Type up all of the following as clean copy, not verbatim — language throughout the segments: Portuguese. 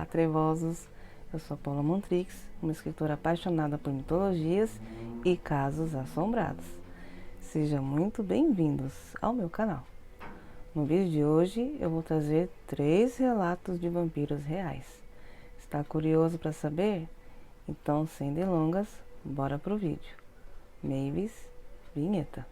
Olá, trevosos! Eu sou Paula Montrix, uma escritora apaixonada por mitologias e casos assombrados. Sejam muito bem-vindos ao meu canal. No vídeo de hoje eu vou trazer 3 relatos de vampiros reais. Está curioso para saber? Então, sem delongas, bora pro vídeo. Mavis, vinheta.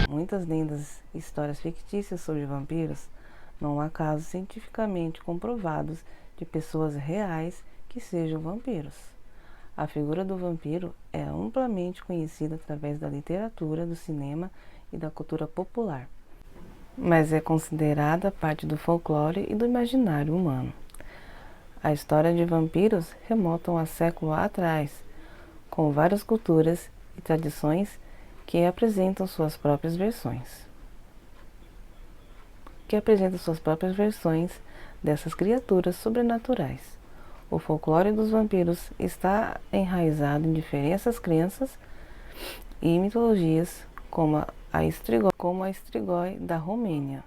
Muitas lendas e histórias fictícias sobre vampiros não há casos cientificamente comprovados de pessoas reais que sejam vampiros. A figura do vampiro é amplamente conhecida através da literatura, do cinema e da cultura popular, mas é considerada parte do folclore e do imaginário humano. A história de vampiros remonta a séculos atrás, com várias culturas e tradições que apresentam suas próprias versões dessas criaturas sobrenaturais. O folclore dos vampiros está enraizado em diferentes crenças e mitologias, como a Strigoi da Romênia,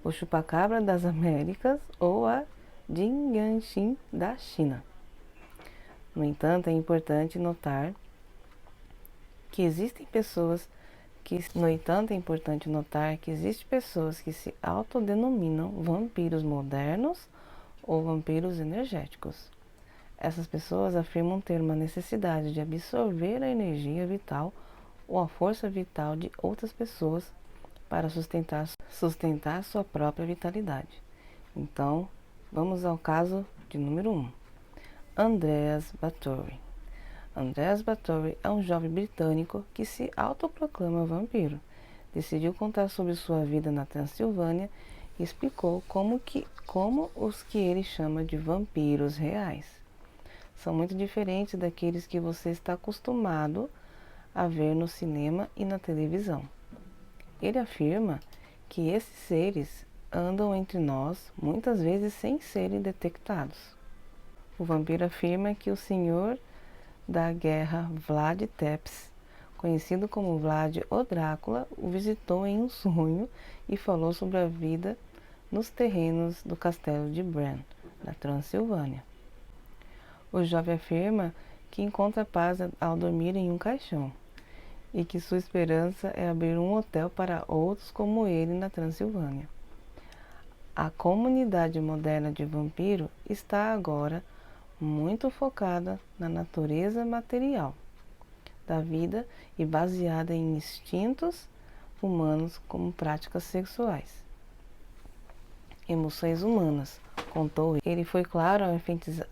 o chupacabra das Américas ou a Jinyanxin da China. No entanto, é importante notar que existem pessoas que se autodenominam vampiros modernos ou vampiros energéticos. Essas pessoas afirmam ter uma necessidade de absorver a energia vital ou a força vital de outras pessoas para sustentar sua própria vitalidade. Então, vamos ao caso de número 1. Andreas Báthory. Andreas Báthory é um jovem britânico que se autoproclama vampiro. Decidiu contar sobre sua vida na Transilvânia e explicou como os que ele chama de vampiros reais são muito diferentes daqueles que você está acostumado a ver no cinema e na televisão. Ele afirma que esses seres andam entre nós, muitas vezes sem serem detectados. O vampiro afirma que o senhor da guerra Vlad Tepes, conhecido como Vlad o Drácula, o visitou em um sonho e falou sobre a vida nos terrenos do castelo de Bran, na Transilvânia. O jovem afirma que encontra paz ao dormir em um caixão e que sua esperança é abrir um hotel para outros como ele na Transilvânia. A comunidade moderna de vampiro está agora muito focada na natureza material da vida e baseada em instintos humanos como práticas sexuais, emoções humanas, contou ele. Ele foi claro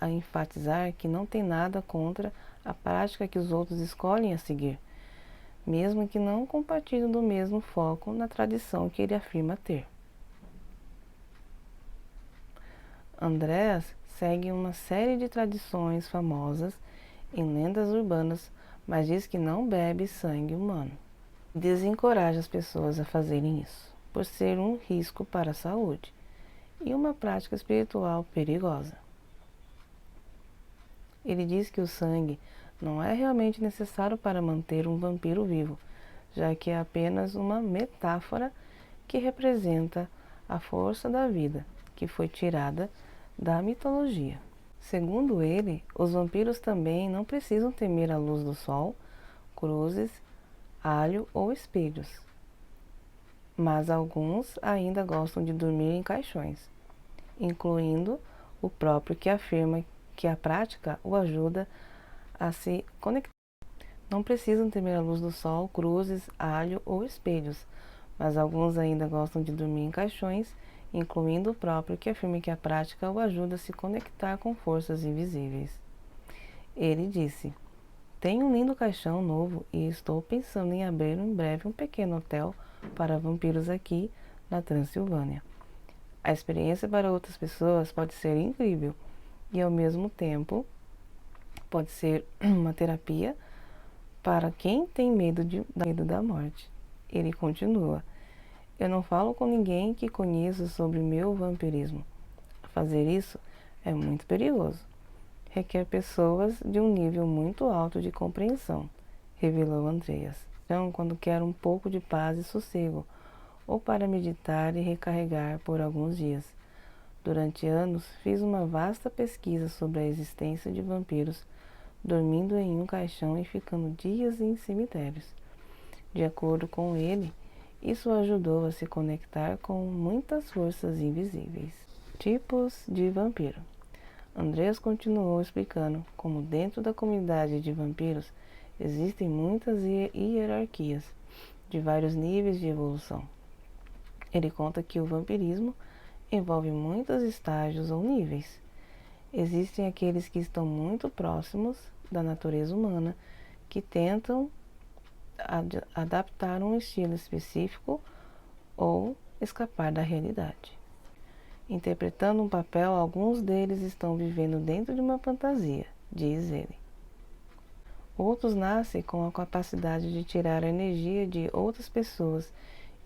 a enfatizar que não tem nada contra a prática que os outros escolhem a seguir, mesmo que não compartilhem do mesmo foco na tradição que ele afirma ter. Andreas segue uma série de tradições famosas em lendas urbanas, mas diz que não bebe sangue humano. Desencoraja as pessoas a fazerem isso, por ser um risco para a saúde e uma prática espiritual perigosa. Ele diz que o sangue não é realmente necessário para manter um vampiro vivo, já que é apenas uma metáfora que representa a força da vida que foi tirada da mitologia. Segundo ele, os vampiros também não precisam temer a luz do sol, cruzes, alho ou espelhos. Mas alguns ainda gostam de dormir em caixões, incluindo o próprio, que afirma que a prática o ajuda a se conectar. Não precisam temer a luz do sol, cruzes, alho ou espelhos, mas alguns ainda gostam de dormir em caixões, incluindo o próprio, que afirma que a prática o ajuda a se conectar com forças invisíveis. Ele disse: "Tenho um lindo caixão novo e estou pensando em abrir em breve um pequeno hotel para vampiros aqui na Transilvânia. A experiência para outras pessoas pode ser incrível e ao mesmo tempo pode ser uma terapia para quem tem medo da morte." Ele continua: "Eu não falo com ninguém que conheça sobre meu vampirismo. Fazer isso é muito perigoso. Requer pessoas de um nível muito alto de compreensão revelou Andreas. Então, quando quero um pouco de paz e sossego, ou para meditar e recarregar por alguns dias. Durante anos, fiz uma vasta pesquisa sobre a existência de vampiros, dormindo em um caixão e ficando dias em cemitérios. De acordo com ele, isso ajudou a se conectar com muitas forças invisíveis. Tipos de vampiro. Andreas continuou explicando como dentro da comunidade de vampiros existem muitas hierarquias, de vários níveis de evolução. Ele conta que o vampirismo envolve muitos estágios ou níveis. Existem aqueles que estão muito próximos da natureza humana, que tentam adaptar um estilo específico ou escapar da realidade. Interpretando um papel, alguns deles estão vivendo dentro de uma fantasia, diz ele. Outros nascem com a capacidade de tirar a energia de outras pessoas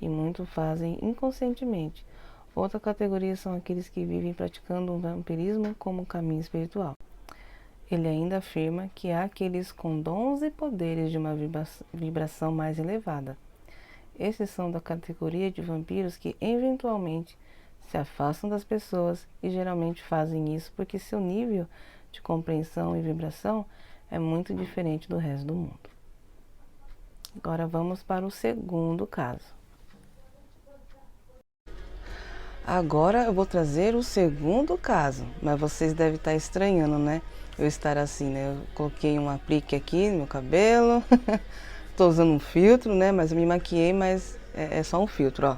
e muitos fazem inconscientemente. Outra categoria são aqueles que vivem praticando o vampirismo como um caminho espiritual. Ele ainda afirma que há aqueles com dons e poderes de uma vibração mais elevada. Esses são da categoria de vampiros que eventualmente se afastam das pessoas e geralmente fazem isso porque seu nível de compreensão e vibração é muito diferente do resto do mundo. Agora vamos para o segundo caso. Agora eu vou trazer o segundo caso, mas vocês devem estar estranhando, né? Eu estar assim, né? Eu coloquei um aplique aqui no meu cabelo, tô usando um filtro, né? Mas eu me maquiei, mas é só um filtro, ó.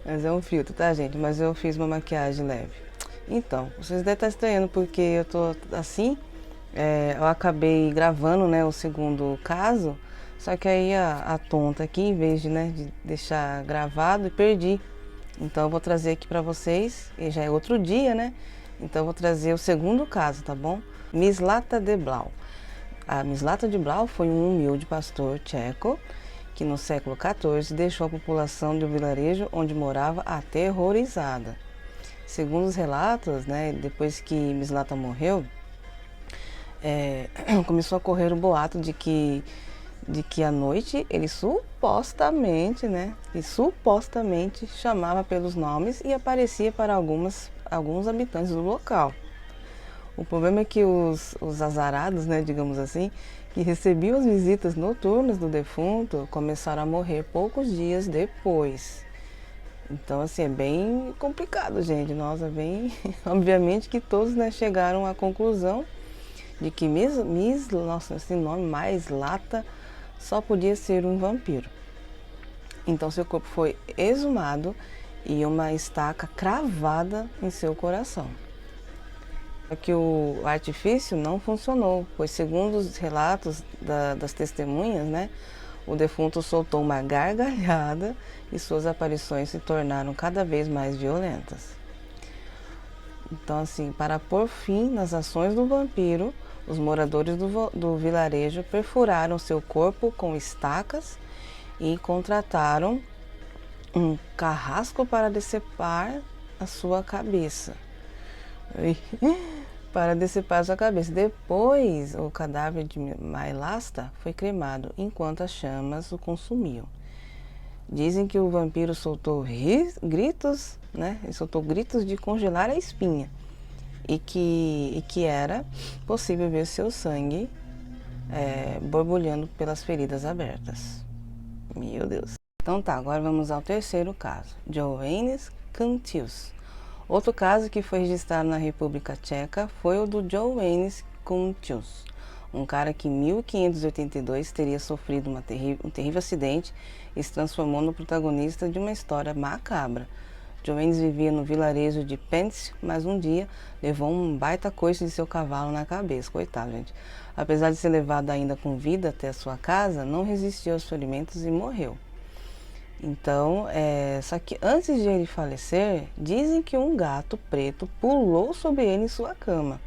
Mas é um filtro, tá, gente? Mas eu fiz uma maquiagem leve. Então, vocês devem estar estranhando porque eu tô assim. Eu acabei gravando, né, o segundo caso, só que aí a tonta aqui, em vez de, né, de deixar gravado, perdi. Então eu vou trazer aqui pra vocês, e já é outro dia, né? Então eu vou trazer o segundo caso, tá bom? Mislata de Blau. A Mislata de Blau foi um humilde pastor tcheco que no século XIV deixou a população de um vilarejo onde morava aterrorizada. Segundo os relatos, né, depois que Mislata morreu, começou a correr o boato de que à noite ele supostamente, né, chamava pelos nomes e aparecia para alguns habitantes do local. O problema é que os azarados, né, digamos assim, que recebiam as visitas noturnas do defunto, começaram a morrer poucos dias depois. Então, assim, é bem complicado, gente. Nossa, bem... Obviamente que todos, né, chegaram à conclusão de que nossa, esse nome mais lata só podia ser um vampiro. Então, seu corpo foi exumado e uma estaca cravada em seu coração. Só que o artifício não funcionou, pois segundo os relatos das testemunhas, né, o defunto soltou uma gargalhada e suas aparições se tornaram cada vez mais violentas. Então, assim, para pôr fim nas ações do vampiro, os moradores do vilarejo perfuraram seu corpo com estacas e contrataram um carrasco para decepar a sua cabeça. Para decepar a sua cabeça. Depois, o cadáver de Mailasta foi cremado, enquanto as chamas o consumiam. Dizem que o vampiro soltou gritos, né? Ele soltou gritos de congelar a espinha. E que era possível ver seu sangue borbulhando pelas feridas abertas. Meu Deus. Então tá, agora vamos ao terceiro caso. Johannes Cantius. Outro caso que foi registrado na República Tcheca foi o do Johannes Cantius, um cara que em 1582 teria sofrido um terrível acidente e se transformou no protagonista de uma história macabra. Johannes vivia no vilarejo de Pensk, mas um dia levou um baita coice de seu cavalo na cabeça. Coitado, gente. Apesar de ser levado ainda com vida até a sua casa, não resistiu aos ferimentos e morreu. Então, só que antes de ele falecer, dizem que um gato preto pulou sobre ele em sua cama,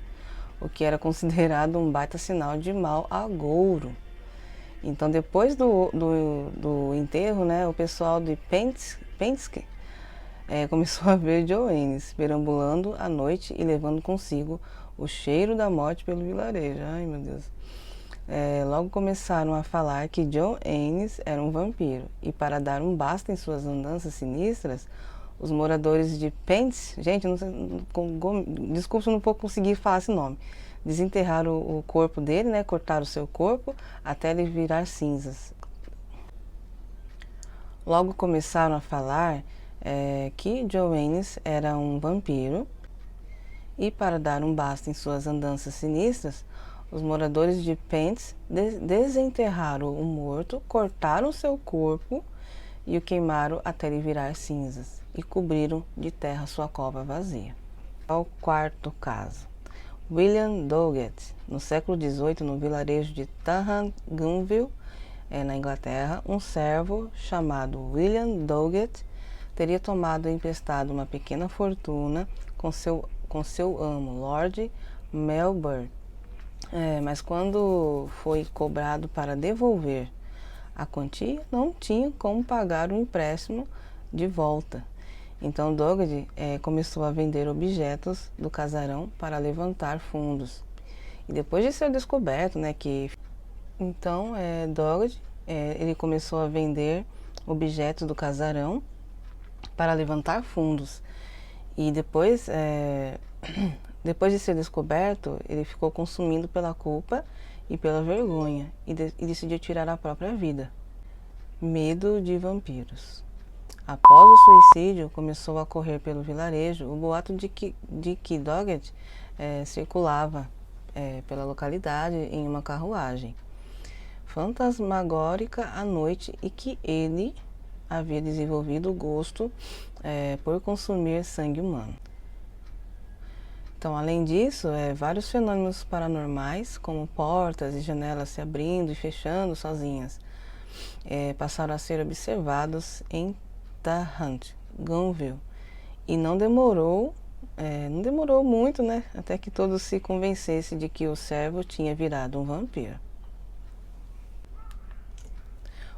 o que era considerado um baita sinal de mau agouro. Então, depois do enterro, né, o pessoal de Pensk começou a ver Johannes perambulando à noite e levando consigo o cheiro da morte pelo vilarejo. Ai, meu Deus. logo começaram a falar que John Ennis era um vampiro, e para dar um basta em suas andanças sinistras, os moradores de Pence, gente, não sei, desculpa se eu não vou conseguir falar esse nome, desenterraram o corpo dele, né, cortaram o seu corpo até ele virar cinzas. Logo começaram a falar que John Ennis era um vampiro, e para dar um basta em suas andanças sinistras, os moradores de Pence desenterraram o morto, cortaram seu corpo e o queimaram até ele virar cinzas, e cobriram de terra sua cova vazia. Ao quarto caso. William Doggett, no século XVIII, no vilarejo de Gunville, na Inglaterra, um servo chamado William Doggett teria tomado emprestado uma pequena fortuna com seu amo, Lord Melbourne. Mas quando foi cobrado para devolver a quantia, não tinha como pagar o empréstimo de volta. Então Doggett começou a vender objetos do casarão para levantar fundos. E depois de ser descoberto, né, que então Doggett ele começou a vender objetos do casarão para levantar fundos. E depois depois de ser descoberto, ele ficou consumido pela culpa e pela vergonha, e decidiu tirar a própria vida. Medo de vampiros. Após o suicídio, começou a correr pelo vilarejo o boato de que Doggett circulava pela localidade em uma carruagem fantasmagórica à noite, e que ele havia desenvolvido o gosto por consumir sangue humano. Então, além disso, vários fenômenos paranormais, como portas e janelas se abrindo e fechando sozinhas, passaram a ser observados em Gunville. E não demorou muito, né, até que todos se convencessem de que o servo tinha virado um vampiro.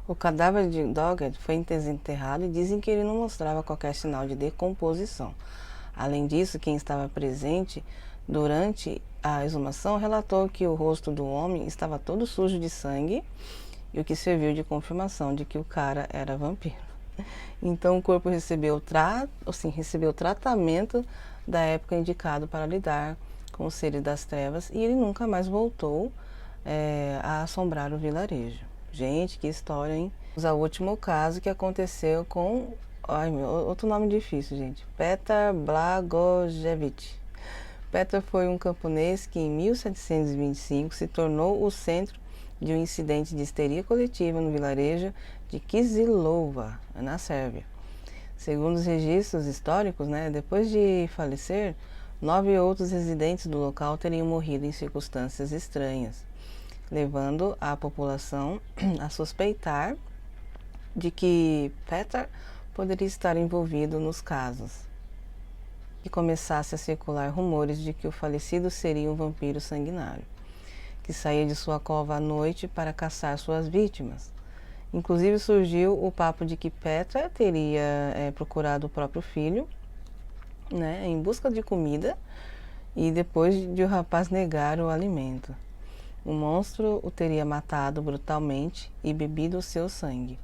O cadáver de Doggett foi desenterrado e dizem que ele não mostrava qualquer sinal de decomposição. Além disso, quem estava presente durante a exumação relatou que o rosto do homem estava todo sujo de sangue, e o que serviu de confirmação de que o cara era vampiro. Então o corpo recebeu tratamento da época indicado para lidar com os seres das trevas, e ele nunca mais voltou a assombrar o vilarejo. Gente, que história, hein? O último caso que aconteceu com... outro nome difícil, gente. Petar Blagojevich. Petar foi um camponês que em 1725 se tornou o centro de um incidente de histeria coletiva no vilarejo de Kisilova, na Sérvia. Segundo os registros históricos, né, depois de falecer, 9 outros residentes do local teriam morrido em circunstâncias estranhas, levando a população a suspeitar de que Petar poderia estar envolvido nos casos, e começasse a circular rumores de que o falecido seria um vampiro sanguinário, que saía de sua cova à noite para caçar suas vítimas. Inclusive surgiu o papo de que Petar teria procurado o próprio filho, né, em busca de comida, e depois de o rapaz negar o alimento, o monstro o teria matado brutalmente e bebido o seu sangue.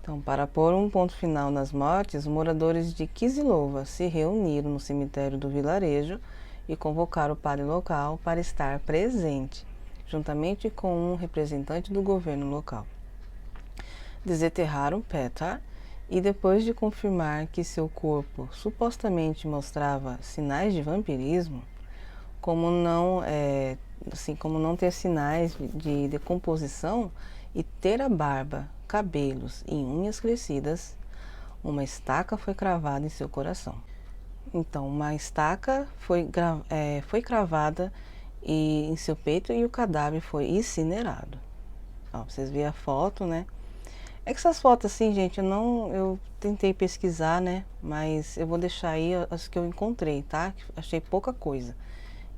Então, para pôr um ponto final nas mortes, os moradores de Kisilova se reuniram no cemitério do vilarejo e convocaram o padre local para estar presente, juntamente com um representante do governo local. Desenterraram Petar, e depois de confirmar que seu corpo supostamente mostrava sinais de vampirismo, como não ter sinais de decomposição e ter a barba, cabelos e unhas crescidas, uma estaca foi cravada em seu coração. Então, uma estaca foi cravada em seu peito, e o cadáver foi incinerado. Ó, vocês veem a foto, né? É que essas fotos assim, gente, eu tentei pesquisar, né? Mas eu vou deixar aí as que eu encontrei, tá? Achei pouca coisa.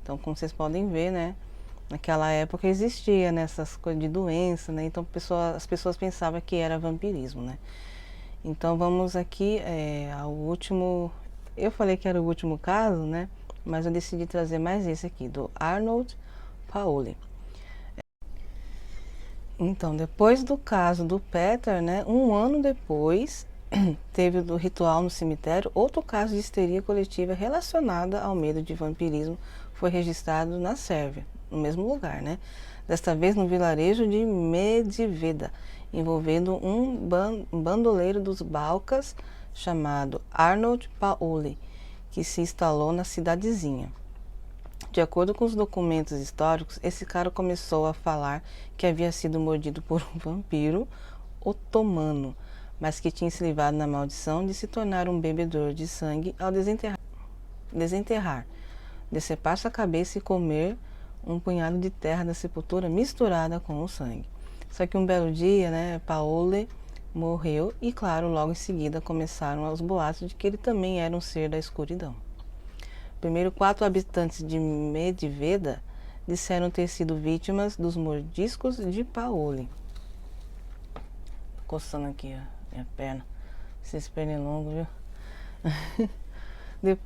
Então, como vocês podem ver, né? Naquela época existia, né, essas coisas de doença, né? Então as pessoas pensavam que era vampirismo, né? Então vamos aqui ao último... Eu falei que era o último caso, né? Mas eu decidi trazer mais esse aqui, do Arnold Paoli. Então, depois do caso do Peter, né, um ano depois, teve o ritual no cemitério, outro caso de histeria coletiva relacionada ao medo de vampirismo foi registrado na Sérvia, no mesmo lugar, né? Desta vez no vilarejo de Medveda, envolvendo um bandoleiro dos Balcãs chamado Arnold Pauli, que se instalou na cidadezinha. De acordo com os documentos históricos, esse cara começou a falar que havia sido mordido por um vampiro otomano, mas que tinha se livrado na maldição de se tornar um bebedor de sangue ao desenterrar, decepar sua cabeça e comer um punhado de terra da sepultura misturada com o sangue. Só que um belo dia, né, Paole morreu e, claro, logo em seguida começaram os boatos de que ele também era um ser da escuridão. Primeiro, 4 habitantes de Medveda disseram ter sido vítimas dos mordiscos de Paoli. Tô coçando aqui a minha perna, esse pernilongo, viu?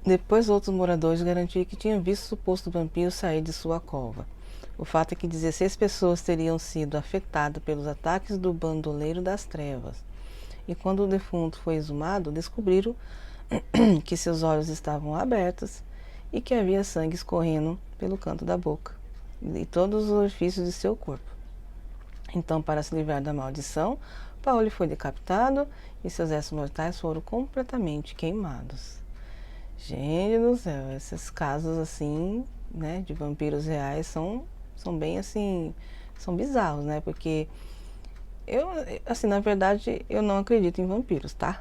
Depois, outros moradores garantiram que tinham visto o suposto vampiro sair de sua cova. O fato é que 16 pessoas teriam sido afetadas pelos ataques do bandoleiro das trevas. E quando o defunto foi exumado, descobriram que seus olhos estavam abertos e que havia sangue escorrendo pelo canto da boca e todos os orifícios de seu corpo. Então, para se livrar da maldição, Pauli foi decapitado e seus restos mortais foram completamente queimados. Gente do céu, esses casos assim, né, de vampiros reais são bem assim, são bizarros, né? Porque eu, assim, na verdade, eu não acredito em vampiros, tá?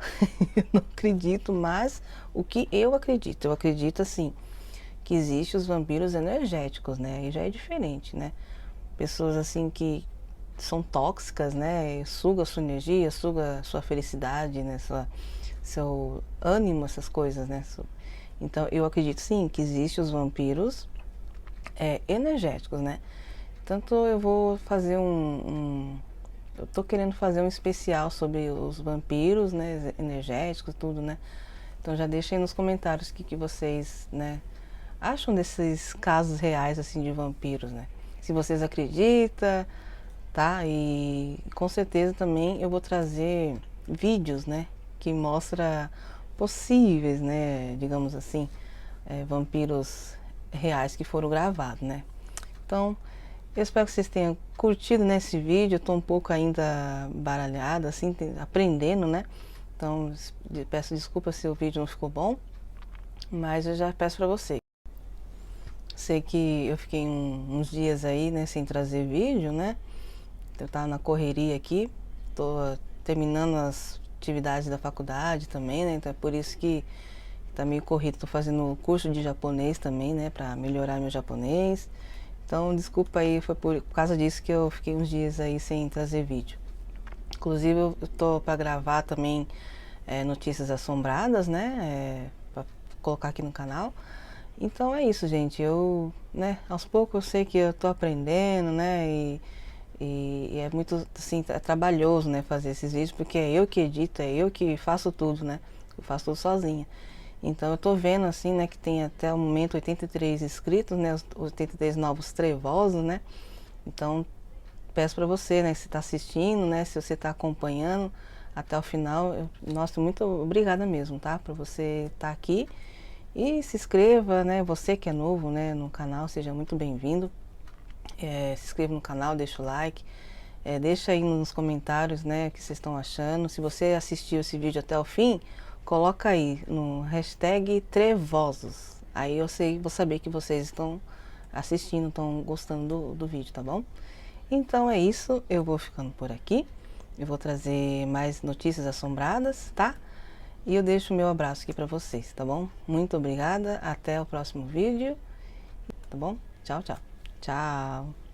Eu não acredito, mas o que eu acredito, assim, que existem os vampiros energéticos, né? Aí já é diferente, né? Pessoas, assim, que são tóxicas, né? Suga a sua energia, suga a sua felicidade, né? Seu ânimo, essas coisas, né? Então, eu acredito, sim, que existem os vampiros energéticos, né? Tanto eu vou fazer eu tô querendo fazer um especial sobre os vampiros, né, energéticos, tudo, né? Então já deixa aí nos comentários o que vocês, né, acham desses casos reais, assim, de vampiros, né? Se vocês acreditam, tá? E com certeza também eu vou trazer vídeos, né, que mostra possíveis, né, digamos assim, vampiros reais que foram gravados, né? Então, eu espero que vocês tenham curtido nesse vídeo. Eu tô um pouco ainda baralhada, assim, aprendendo, né? Então, peço desculpa se o vídeo não ficou bom, mas eu já peço pra vocês. Sei que eu fiquei uns dias aí, né, sem trazer vídeo, né? Eu tava na correria aqui, tô terminando as atividades da faculdade também, né? Então é por isso que tá meio corrido. Tô fazendo curso de japonês também, né, pra melhorar meu japonês. Então, desculpa aí, foi por causa disso que eu fiquei uns dias aí sem trazer vídeo. Inclusive, eu tô para gravar também notícias assombradas, né, para colocar aqui no canal. Então é isso, gente. Eu, né, aos poucos eu sei que eu tô aprendendo, né, e é muito, assim, é trabalhoso, né, fazer esses vídeos, porque é eu que edito, é eu que faço tudo, né, eu faço tudo sozinha. Então eu tô vendo assim, né, que tem até o momento 83 inscritos, né, os 83 novos trevosos, né. Então peço para você, né, se tá assistindo, né, se você tá acompanhando até o final, nossa, muito obrigada mesmo, tá, por você estar aqui. E se inscreva, né, você que é novo, né, no canal, seja muito bem-vindo. Se inscreva no canal, deixa o like, deixa aí nos comentários, né, o que vocês estão achando. Se você assistiu esse vídeo até o fim, coloca aí no hashtag Trevosos. Aí eu vou saber que vocês estão assistindo, estão gostando do vídeo, tá bom? Então é isso, eu vou ficando por aqui. Eu vou trazer mais notícias assombradas, tá? E eu deixo o meu abraço aqui pra vocês, tá bom? Muito obrigada, até o próximo vídeo, tá bom? Tchau, tchau. Tchau.